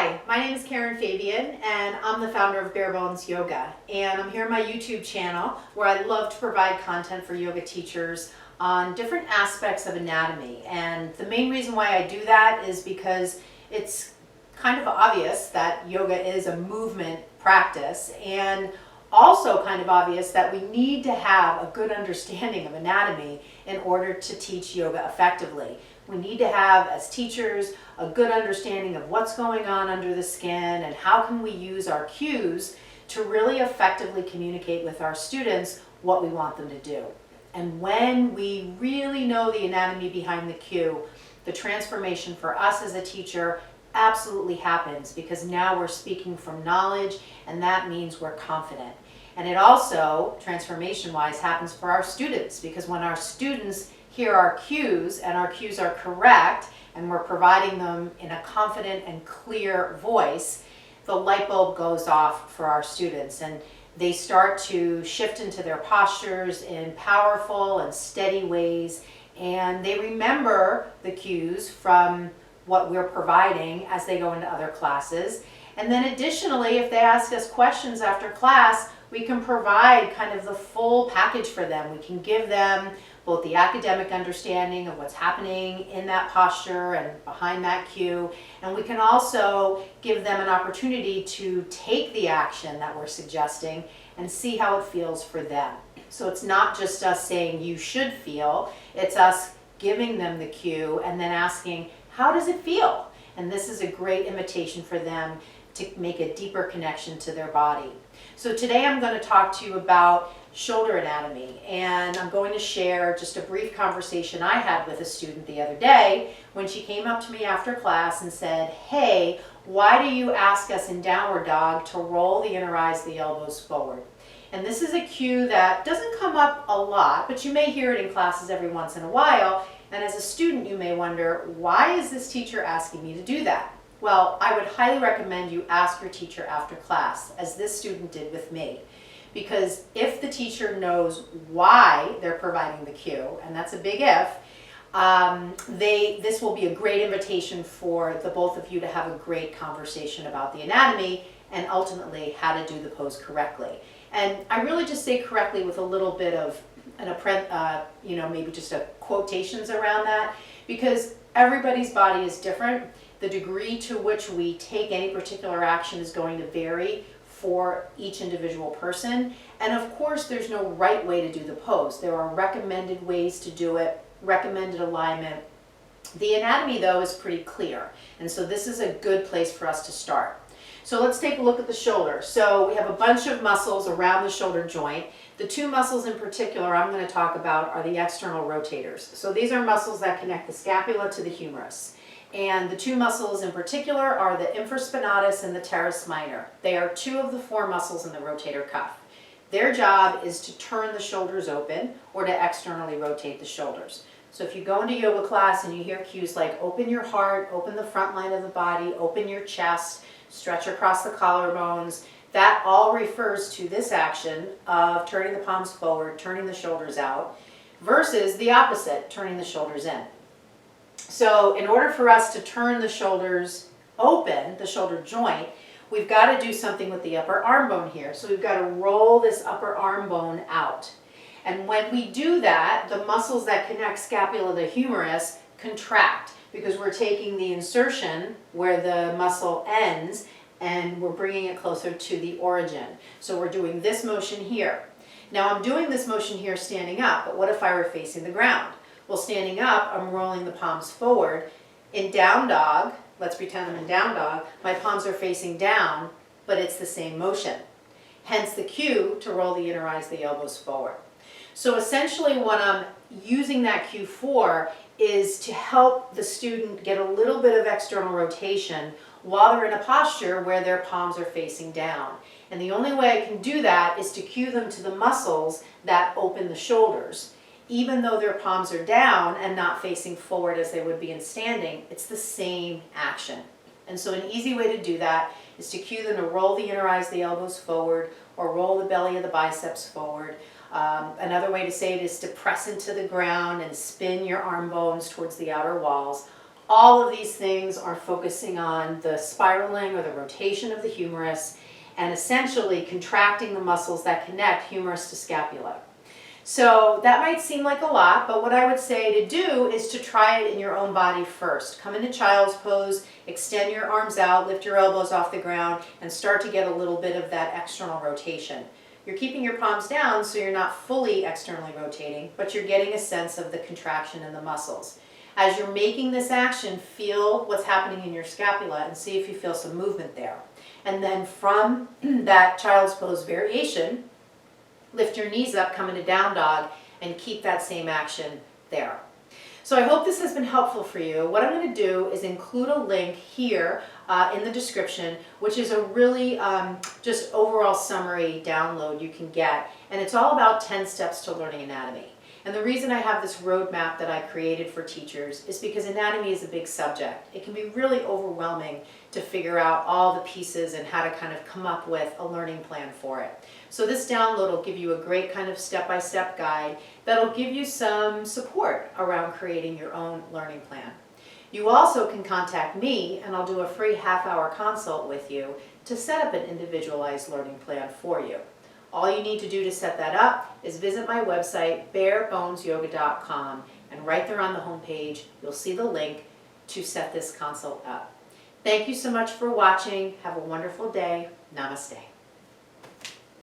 Hi, my name is Karen Fabian and I'm the founder of Bare Bones Yoga, and I'm here on my YouTube channel where I love to provide content for yoga teachers on different aspects of anatomy. And the main reason why I do that is because it's kind of obvious that yoga is a movement practice, and also kind of obvious that we need to have a good understanding of anatomy in order to teach yoga effectively. We need to have, as teachers, a good understanding of what's going on under the skin and how can we use our cues to really effectively communicate with our students what we want them to do. And when we really know the anatomy behind the cue, the transformation for us as a teacher absolutely happens, because now we're speaking from knowledge, and that means we're confident. And it also, transformation-wise, happens for our students, because when our students hear our cues and our cues are correct and we're providing them in a confident and clear voice, the light bulb goes off for our students and they start to shift into their postures in powerful and steady ways, and they remember the cues from what we're providing as they go into other classes. And then additionally, if they ask us questions after class, we can provide kind of the full package for them. We can give them both the academic understanding of what's happening in that posture and behind that cue, and we can also give them an opportunity to take the action that we're suggesting and see how it feels for them. So it's not just us saying you should feel, it's us giving them the cue and then asking, how does it feel? And this is a great invitation for them to make a deeper connection to their body. So today I'm going to talk to you about shoulder anatomy, and I'm going to share just a brief conversation I had with a student the other day when she came up to me after class and said, hey, why do you ask us in downward dog to roll the inner eyes, the elbows forward? And this is a cue that doesn't come up a lot, but you may hear it in classes every once in a while, and as a student you may wonder, why is this teacher asking me to do that? Well, I would highly recommend you ask your teacher after class, as this student did with me. Because if the teacher knows why they're providing the cue, and that's a big if, this will be a great invitation for the both of you to have a great conversation about the anatomy and ultimately how to do the pose correctly. And I really just say correctly with a little bit of maybe just a quotations around that, because everybody's body is different. The degree to which we take any particular action is going to vary for each individual person. And of course, there's no right way to do the pose. There are recommended ways to do it, recommended alignment. The anatomy, though, is pretty clear. And so this is a good place for us to start. So let's take a look at the shoulder. So we have a bunch of muscles around the shoulder joint. The two muscles in particular I'm going to talk about are the external rotators. So these are muscles that connect the scapula to the humerus. And the two muscles in particular are the infraspinatus and the teres minor. They are two of the four muscles in the rotator cuff. Their job is to turn the shoulders open or to externally rotate the shoulders. So if you go into yoga class and you hear cues like open your heart, open the front line of the body, open your chest, stretch across the collarbones, that all refers to this action of turning the palms forward, turning the shoulders out, versus the opposite, turning the shoulders in. So in order for us to turn the shoulders open, the shoulder joint, we've got to do something with the upper arm bone here. So we've got to roll this upper arm bone out. And when we do that, the muscles that connect scapula to humerus contract, because we're taking the insertion where the muscle ends and we're bringing it closer to the origin. So we're doing this motion here. Now I'm doing this motion here standing up, but what if I were facing the ground? Well, standing up, I'm rolling the palms forward. In down dog, let's pretend I'm in down dog, my palms are facing down, but it's the same motion. Hence the cue to roll the inner eyes, the elbows forward. So essentially what I'm using that cue for is to help the student get a little bit of external rotation while they're in a posture where their palms are facing down. And the only way I can do that is to cue them to the muscles that open the shoulders. Even though their palms are down and not facing forward as they would be in standing, it's the same action. And so an easy way to do that is to cue them to roll the inner eyes, the elbows forward, or roll the belly of the biceps forward. Another way to say it is to press into the ground and spin your arm bones towards the outer walls. All of these things are focusing on the spiraling or the rotation of the humerus and essentially contracting the muscles that connect humerus to scapula. So that might seem like a lot, but what I would say to do is to try it in your own body first. Come into child's pose, extend your arms out, lift your elbows off the ground, and start to get a little bit of that external rotation. You're keeping your palms down so you're not fully externally rotating, but you're getting a sense of the contraction in the muscles. As you're making this action, feel what's happening in your scapula and see if you feel some movement there. And then from that child's pose variation, lift your knees up, come into down dog, and keep that same action there. So I hope this has been helpful for you. What I'm going to do is include a link here in the description, which is a really just overall summary download you can get. And it's all about 10 steps to learning anatomy. And the reason I have this roadmap that I created for teachers is because anatomy is a big subject. It can be really overwhelming to figure out all the pieces and how to kind of come up with a learning plan for it. So this download will give you a great kind of step-by-step guide that'll give you some support around creating your own learning plan. You also can contact me and I'll do a free half-hour consult with you to set up an individualized learning plan for you. All you need to do to set that up is visit my website, barebonesyoga.com, and right there on the homepage, you'll see the link to set this consult up. Thank you so much for watching. Have a wonderful day. Namaste.